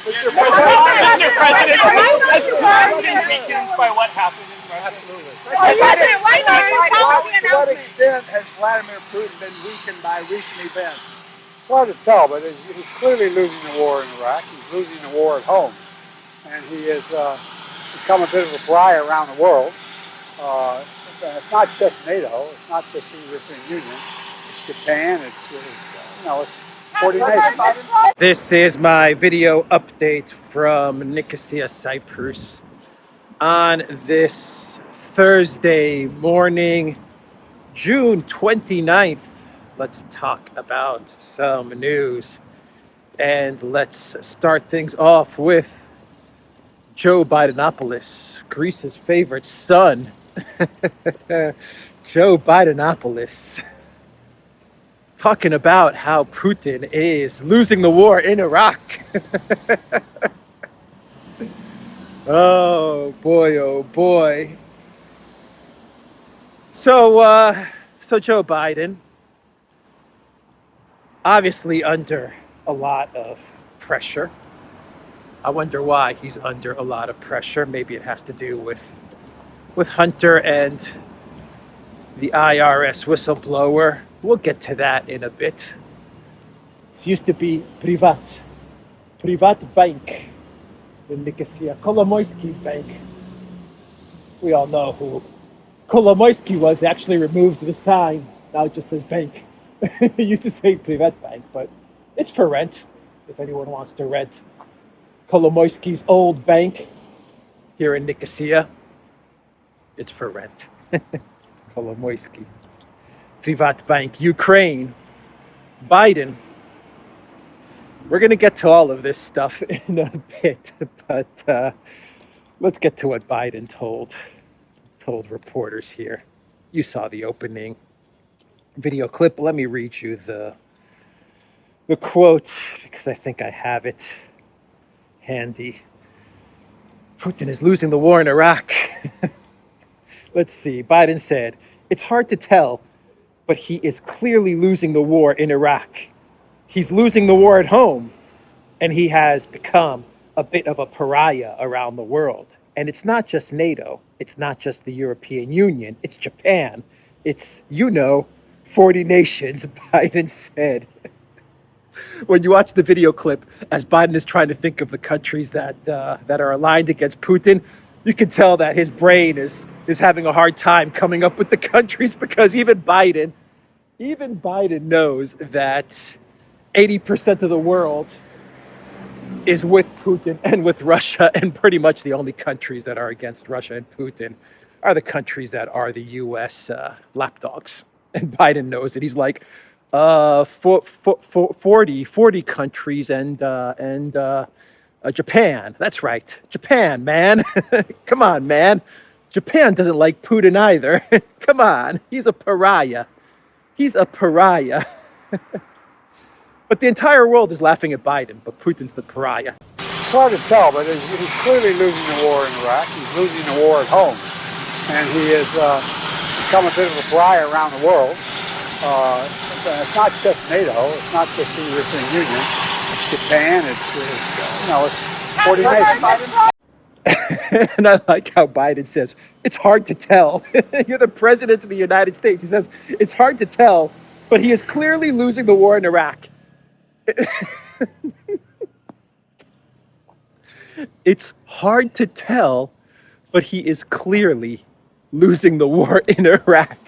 Mr. President, as the president weakened by what happened in Russia? Absolutely. To what extent has Vladimir Putin been weakened by recent events? It's hard to tell, but he's clearly losing the war in Iraq. He's losing the war at home. And he has become a bit of a pariah around the world. It's not just NATO. It's not just the European Union. It's Japan. It's 40 nations. This is my video update from Nicosia, Cyprus on this Thursday morning, June 29th. Let's talk about some news, and let's start things off with Joe Bidenopoulos, Greece's favorite son. Joe Bidenopoulos talking about how Putin is losing the war in Iraq. Oh boy. So Joe Biden, obviously under a lot of pressure. I wonder why he's under a lot of pressure. Maybe it has to do with Hunter and the IRS whistleblower. We'll get to that in a bit. It used to be Privat Bank in Nicosia, Kolomoisky's bank. We all know who Kolomoisky was. They actually removed the sign. Now it just says bank. It used to say Privat Bank, but it's for rent if anyone wants to rent Kolomoisky's old bank here in Nicosia. It's for rent. Kolomoisky. Privat Bank, Ukraine, Biden. We're going to get to all of this stuff in a bit, but let's get to what Biden told reporters here. You saw the opening video clip. Let me read you the quote because I think I have it handy. Putin is losing the war in Iraq. Let's see. Biden said, "It's hard to tell, but he is clearly losing the war in Iraq. He's losing the war at home, and he has become a bit of a pariah around the world. And it's not just NATO. It's not just the European Union. It's Japan. It's, 40 nations," Biden said. When you watch the video clip, as Biden is trying to think of the countries that are aligned against Putin, you can tell that his brain is having a hard time coming up with the countries, because even Biden knows that 80% of the world is with Putin and with Russia, and pretty much the only countries that are against Russia and Putin are the countries that are the U.S. Lapdogs. And Biden knows it. He's like, 40 countries and Japan. That's right. Japan, man. Come on, man. Japan doesn't like Putin either. Come on. He's a pariah. But the entire world is laughing at Biden, but Putin's the pariah. It's hard to tell, but he's clearly losing the war in Iraq. He's losing the war at home. And he has become a bit of a pariah around the world. It's not just NATO. It's not just the European Union. It's Japan. It's 40 nations. And I like how Biden says, it's hard to tell. You're the president of the United States. He says, it's hard to tell, but he is clearly losing the war in Iraq. It's hard to tell, but he is clearly losing the war in Iraq.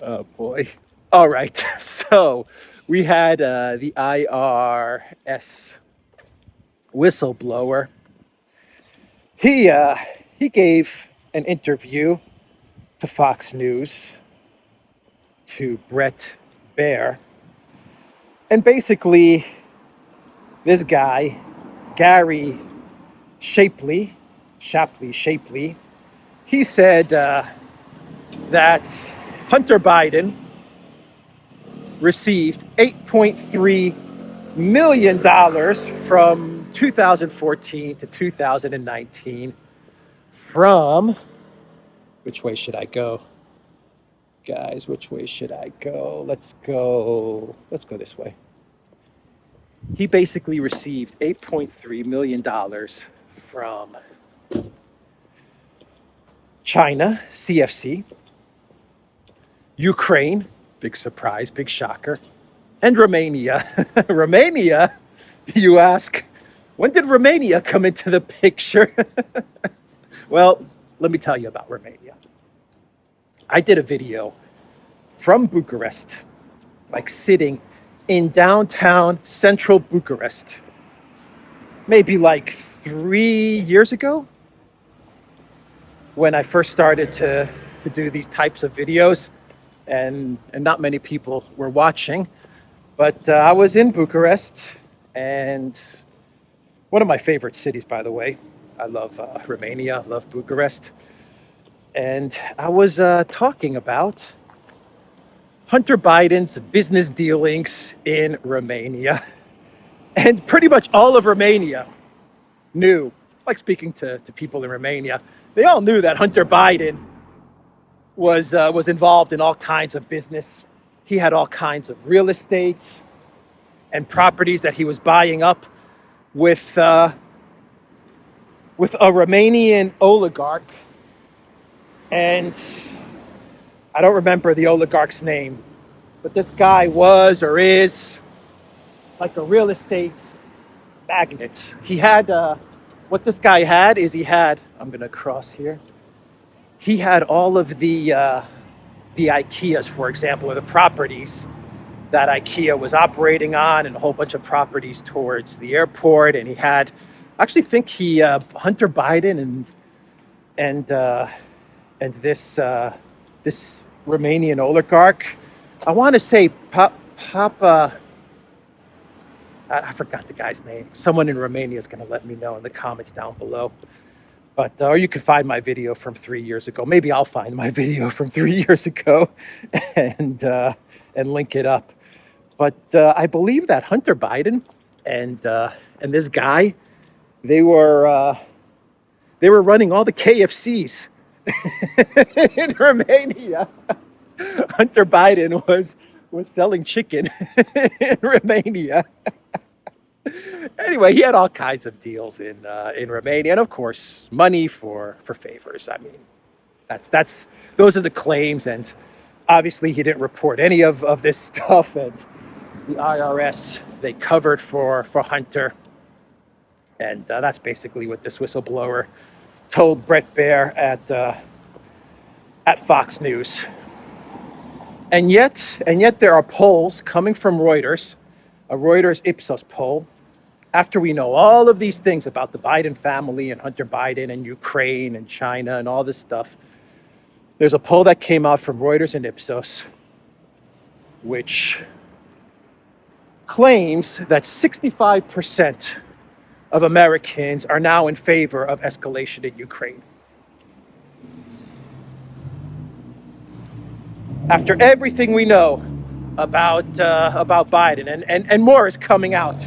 Oh boy. All right. So we had the IRS whistleblower. He gave an interview to Fox News, to Brett Baer. And basically, this guy, Gary Shapley, he said that Hunter Biden received $8.3 million from 2014 to 2019 from, which way should I go? Guys, which way should I go? Let's go this way. He basically received $8.3 million from China, CFC, Ukraine, big surprise, big shocker, and Romania. Romania, you ask, when did Romania come into the picture? Well, let me tell you about Romania. I did a video from Bucharest, like sitting in downtown central Bucharest, maybe like 3 years ago, when I first started to do these types of videos, and not many people were watching. But I was in Bucharest, and one of my favorite cities, by the way. I love Romania, love Bucharest. And I was talking about Hunter Biden's business dealings in Romania. And pretty much all of Romania knew, like speaking to people in Romania, they all knew that Hunter Biden was involved in all kinds of business. He had all kinds of real estate and properties that he was buying up with a Romanian oligarch, and I don't remember the oligarch's name, but this guy was or is like a real estate magnate. He had what this guy had is I'm gonna cross here. He had all of the IKEAs, for example, or the properties that IKEA was operating on, and a whole bunch of properties towards the airport. And he had, I actually think Hunter Biden and this Romanian oligarch, I want to say Papa, I forgot the guy's name. Someone in Romania is going to let me know in the comments down below. But or you can find my video from 3 years ago. Maybe I'll find my video from 3 years ago and link it up. But I believe that Hunter Biden and this guy, they were running all the KFCs in Romania. Hunter Biden was selling chicken in Romania. Anyway, he had all kinds of deals in Romania, and of course, money for favors. I mean, that's those are the claims, and obviously, he didn't report any of this stuff, and the IRS, they covered for Hunter, and that's basically what this whistleblower told Brett Baer at Fox News. And yet there are polls coming from Reuters, a Reuters Ipsos poll. After we know all of these things about the Biden family and Hunter Biden and Ukraine and China and all this stuff, there's a poll that came out from Reuters and Ipsos, which claims that 65% of Americans are now in favor of escalation in Ukraine. After everything we know about Biden, and more is coming out,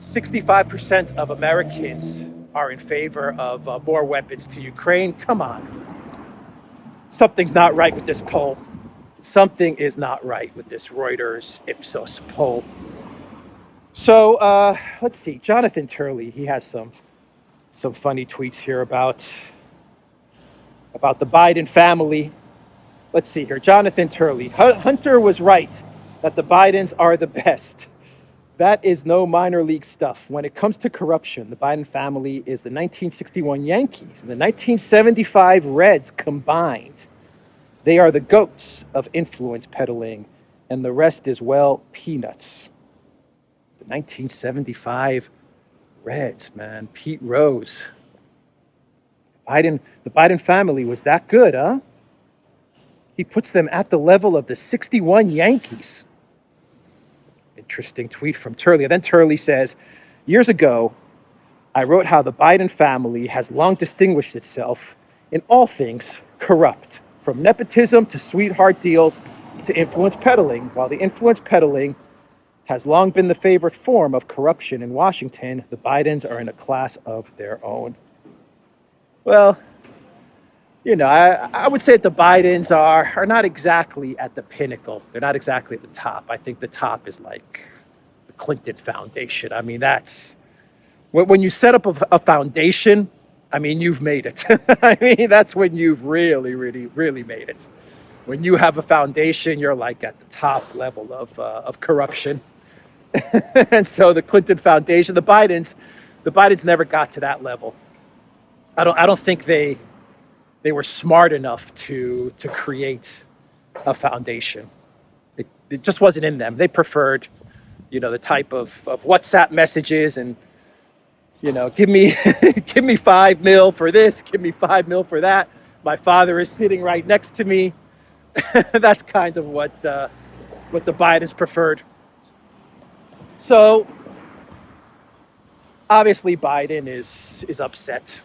65% of Americans are in favor of more weapons to Ukraine. Come on. Something's not right with this poll. Something is not right with this Reuters Ipsos poll. So let's see. Jonathan Turley, he has some funny tweets here about the Biden family. Let's see here. Jonathan Turley. Hunter was right that the Bidens are the best. That is no minor league stuff. When it comes to corruption, the Biden family is the 1961 Yankees and the 1975 Reds combined. They are the goats of influence peddling, and the rest is, well, peanuts. The 1975 Reds, man. Pete Rose. The Biden family was that good, huh? He puts them at the level of the 61 Yankees. Interesting tweet from Turley. And then Turley says, years ago, I wrote how the Biden family has long distinguished itself in all things corrupt, from nepotism to sweetheart deals to influence peddling. While the influence peddling has long been the favorite form of corruption in Washington, the Bidens are in a class of their own. Well, you know, I would say that the Bidens are not exactly at the pinnacle. They're not exactly at the top. I think the top is like the Clinton Foundation. I mean, that's when you set up a foundation. I mean, you've made it. I mean, that's when you've really, really, really made it. When you have a foundation, you're like at the top level of corruption. And so the Clinton Foundation, the Bidens never got to that level. I don't think they were smart enough to create a foundation. It just wasn't in them. They preferred, the type of WhatsApp messages and, give me give me 5 mil for this, give me 5 mil for that. My father is sitting right next to me. That's kind of what the Bidens preferred. So obviously Biden is upset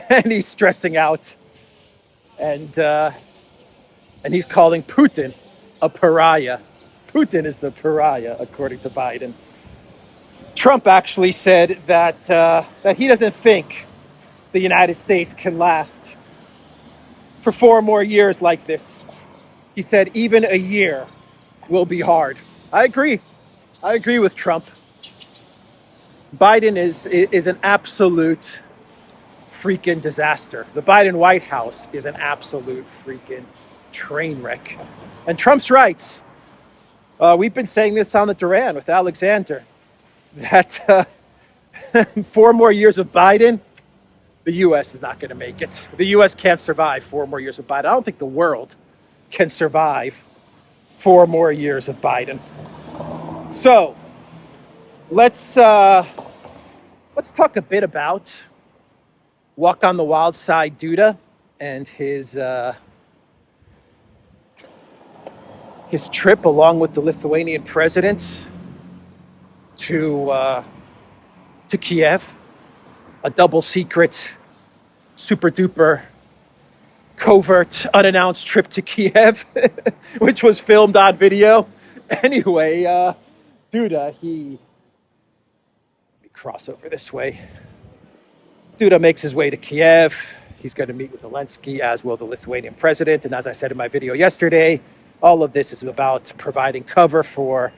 and he's stressing out, and he's calling Putin a pariah. Putin is the pariah, according to Biden. Trump actually said that he doesn't think the United States can last for 4 more years like this. He said even a year will be hard. I agree. I agree with Trump. Biden is an absolute freaking disaster. The Biden White House is an absolute freaking train wreck. And Trump's right. We've been saying this on the Duran with Alexander, that 4 more years of Biden, the U.S. is not going to make it. The U.S. can't survive 4 more years of Biden. I don't think the world can survive 4 more years of Biden. So let's talk a bit about Walk on the Wild Side Duda and his trip along with the Lithuanian president to Kiev, a double secret, super duper covert, unannounced trip to Kiev, which was filmed on video. Anyway, Duda, let me cross over this way. Duda makes his way to Kiev. He's going to meet with Zelensky, as will the Lithuanian president. And as I said in my video yesterday, all of this is about providing cover for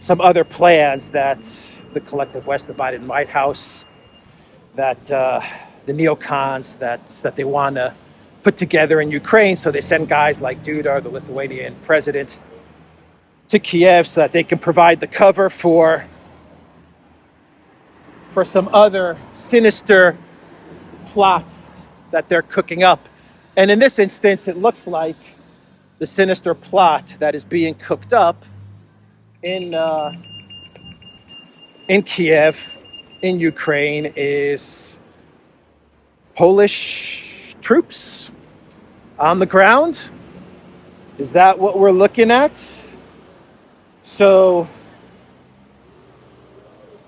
some other plans that the collective West, the Biden White House, that the neocons that they want to put together in Ukraine. So they send guys like Duda, the Lithuanian president, to Kiev so that they can provide the cover for some other sinister plots that they're cooking up. And in this instance, it looks like the sinister plot that is being cooked up in Kiev, in Ukraine, is Polish troops on the ground. Is that what we're looking at? So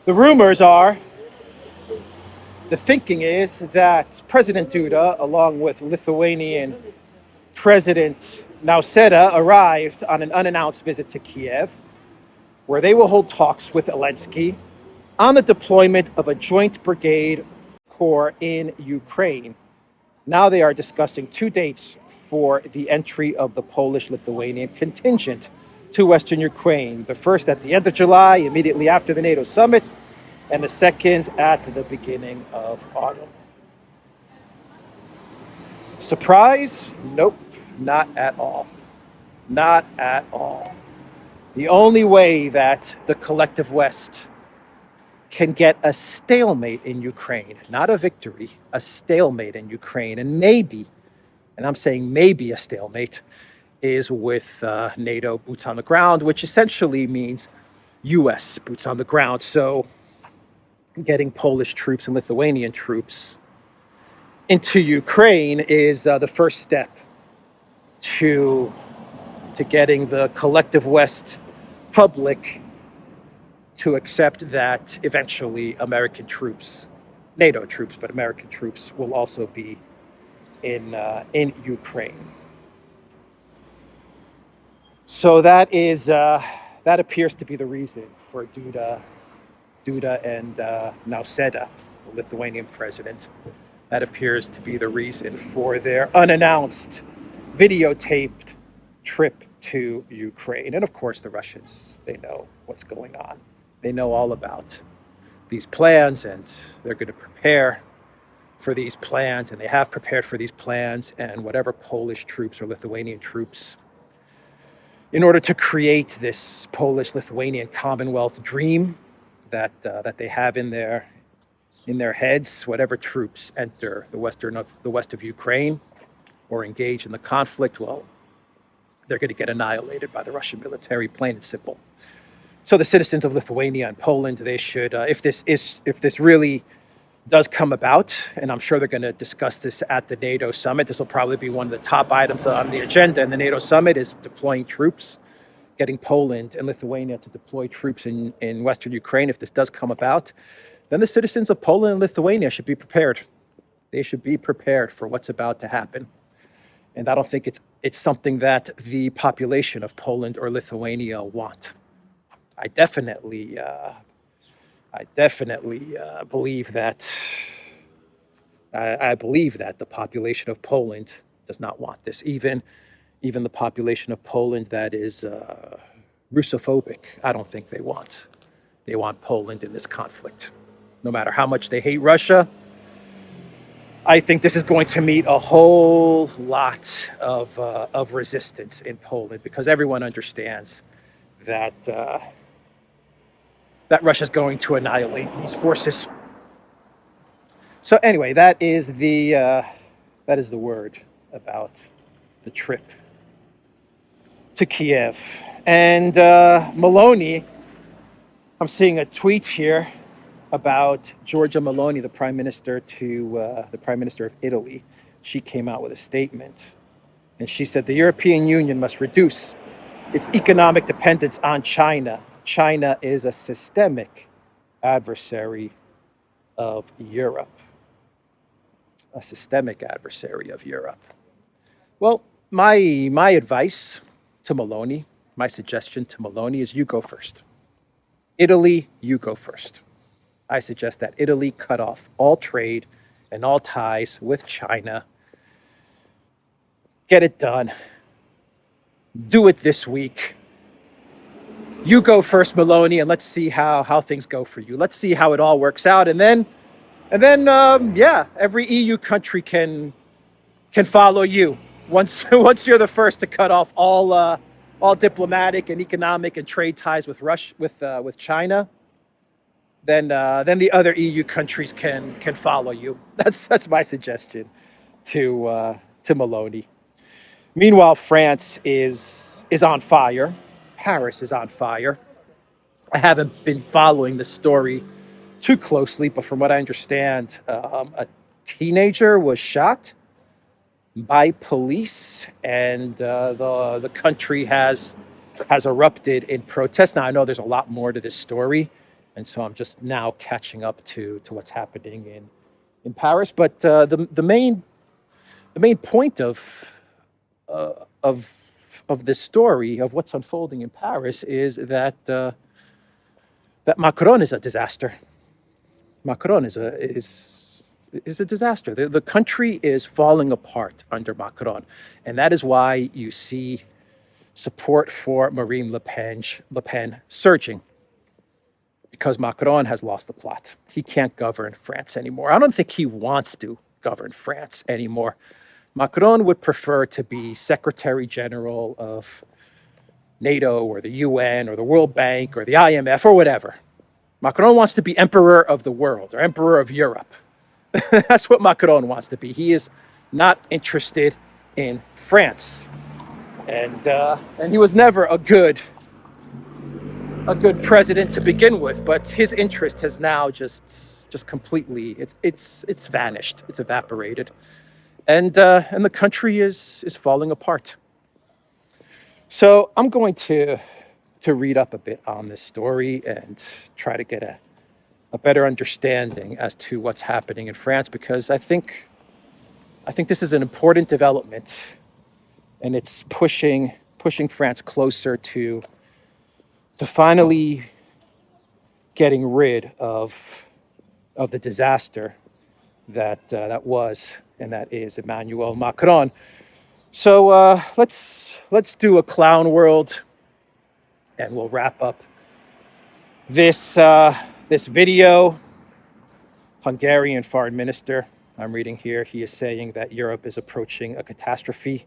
the rumors are, the thinking is that President Duda, along with Lithuanian President Nausėda, arrived on an unannounced visit to Kiev, where they will hold talks with Zelensky on the deployment of a joint brigade corps in Ukraine. Now they are discussing 2 dates for the entry of the Polish-Lithuanian contingent to Western Ukraine. The first at the end of July, immediately after the NATO summit, and the second at the beginning of autumn. Surprise? Nope, not at all. Not at all. The only way that the collective West can get a stalemate in Ukraine, not a victory, a stalemate in Ukraine, and maybe, and I'm saying maybe a stalemate, is with NATO boots on the ground, which essentially means U.S. boots on the ground. So getting Polish troops and Lithuanian troops into Ukraine is the first step to getting the collective West public to accept that eventually American troops, NATO troops, but American troops will also be in Ukraine. So that appears to be the reason for Duda and Nausėda, the Lithuanian president. That appears to be the reason for their unannounced, videotaped trip to Ukraine. And of course, the Russians, they know what's going on. They know all about these plans, and they're going to prepare for these plans, and they have prepared for these plans, and whatever Polish troops or Lithuanian troops, in order to create this Polish-Lithuanian Commonwealth dream that they have in their heads, whatever troops enter the west of Ukraine or engage in the conflict, well, they're going to get annihilated by the Russian military, plain and simple. So the citizens of Lithuania and Poland, they should, if this really does come about, and I'm sure they're going to discuss this at the NATO summit. This will probably be one of the top items on the agenda in the NATO summit, is deploying troops, getting Poland and Lithuania to deploy troops in Western Ukraine. If this does come about, then the citizens of Poland and Lithuania should be prepared. They should be prepared for what's about to happen. And I don't think it's something that the population of Poland or Lithuania want. I definitely believe that I believe that the population of Poland does not want this. Even the population of Poland that is Russophobic, I don't think they want Poland in this conflict. No matter how much they hate Russia, I think this is going to meet a whole lot of resistance in Poland, because everyone understands that Russia's going to annihilate these forces. So anyway, that is the word about the trip to Kiev. And Meloni, I'm seeing a tweet here about Giorgia Meloni, the prime minister of Italy. She came out with a statement, and she said the European Union must reduce its economic dependence on China. China is a systemic adversary of Europe. A systemic adversary of Europe. Well, my advice to Meloni, my suggestion to Meloni is you go first. Italy, you go first. I suggest that Italy cut off all trade and all ties with China. Get it done. Do it this week. You go first, Meloni, and let's see how things go for you. Let's see how it all works out, and then every EU country can follow you. Once you're the first to cut off all diplomatic and economic and trade ties with China, then the other EU countries can follow you. That's my suggestion to Meloni. Meanwhile, France is on fire. Paris is on fire. I haven't been following the story too closely, but from what I understand, a teenager was shot by police, and the country has erupted in protest. Now I know there's a lot more to this story, and so I'm just now catching up to what's happening in Paris. But the main point of this story, of what's unfolding in Paris, is that Macron is a disaster. Macron is a disaster. The country is falling apart under Macron, and that is why you see support for Marine Le Pen surging, because Macron has lost the plot. He can't govern France anymore. I don't think he wants to govern France anymore. Macron would prefer to be Secretary General of NATO or the UN or the World Bank or the IMF or whatever. Macron wants to be Emperor of the world or Emperor of Europe. That's what Macron wants to be. He is not interested in France, and he was never a good president to begin with. But his interest has now just completely it's vanished. It's evaporated, and the country is falling apart. So I'm going to read up a bit on this story and try to get a better understanding as to what's happening in France, because I think this is an important development, and it's pushing France closer to finally getting rid of the disaster that was and that is Emmanuel Macron. So let's do a clown world, and we'll wrap up This video, Hungarian foreign minister, I'm reading here, he is saying that Europe is approaching a catastrophe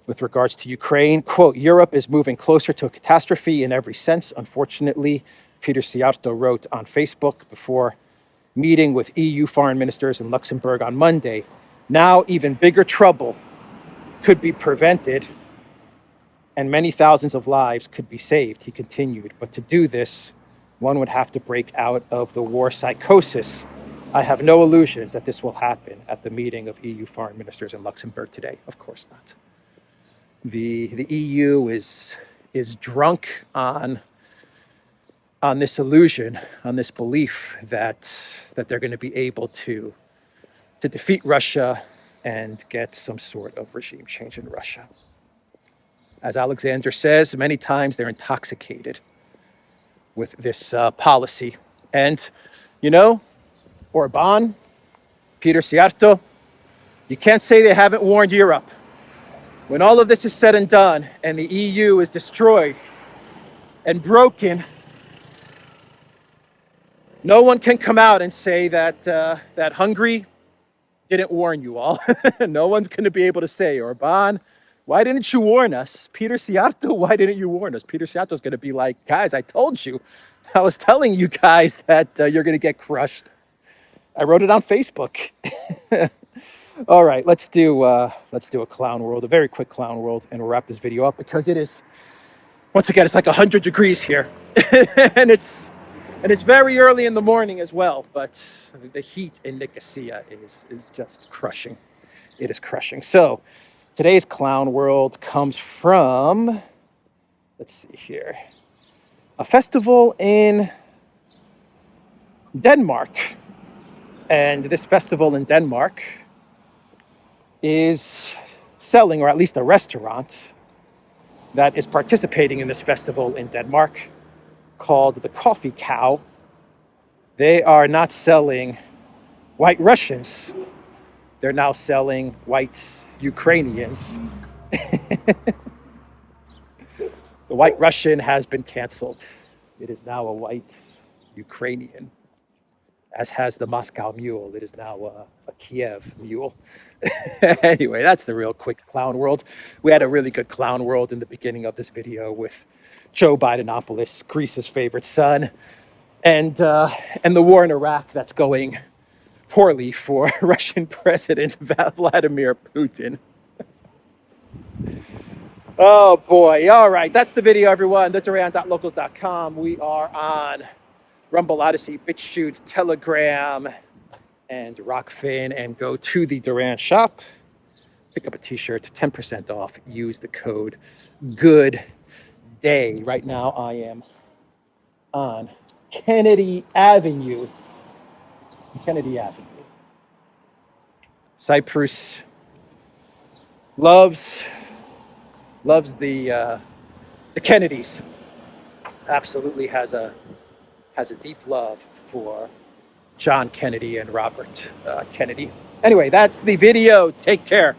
with regards to Ukraine. Quote, Europe is moving closer to a catastrophe in every sense. Unfortunately, Peter Siarto wrote on Facebook before meeting with EU foreign ministers in Luxembourg on Monday. Now even bigger trouble could be prevented and many thousands of lives could be saved, he continued. But to do this, one would have to break out of the war psychosis. I have no illusions that this will happen at the meeting of EU foreign ministers in Luxembourg today. Of course not. The EU is drunk on this illusion, on this belief that they're going to be able to defeat Russia and get some sort of regime change in Russia. As Alexander says, many times they're intoxicated with this policy. And, you know, Orban, Peter Siarto, you can't say they haven't warned Europe. When all of this is said and done and the EU is destroyed and broken, no one can come out and say that Hungary didn't warn you all. No one's going to be able to say, Orban, why didn't you warn us? Peter Siarto, why didn't you warn us? Peter Siarto's going to be like, guys, I told you. I was telling you guys that you're going to get crushed. I wrote it on Facebook. All right, let's do a clown world, a very quick clown world, and we'll wrap this video up because it is, once again, it's like 100 degrees here, and it's very early in the morning as well. But the heat in Nicosia is just crushing. It is crushing. So today's clown world comes from, let's see here, a festival in Denmark, and this festival in Denmark is selling, or at least a restaurant that is participating in this festival in Denmark, called the Coffee Cow. They are not selling white Russians. They're now selling white Ukrainians. The white Russian has been canceled. It is now a white Ukrainian, as has the Moscow Mule. It is now a Kiev Mule. Anyway, that's the real quick clown world. We had a really good clown world in the beginning of this video with Joe Bidenopoulos, Greece's favorite son, and the war in Iraq that's going poorly for Russian President Vladimir Putin. Oh boy. All right, that's the video, everyone. Duran.locals.com. We are on Rumble, ODYSEE, BitChute, Telegram, and Rockfin, and go to the Duran shop. Pick up a t-shirt, 10% off. Use the code GOODDAY. Right now I am on Kennedy Avenue. Cyprus loves the Kennedys. Absolutely has a deep love for John Kennedy and Robert Kennedy. Anyway, that's the video. Take care.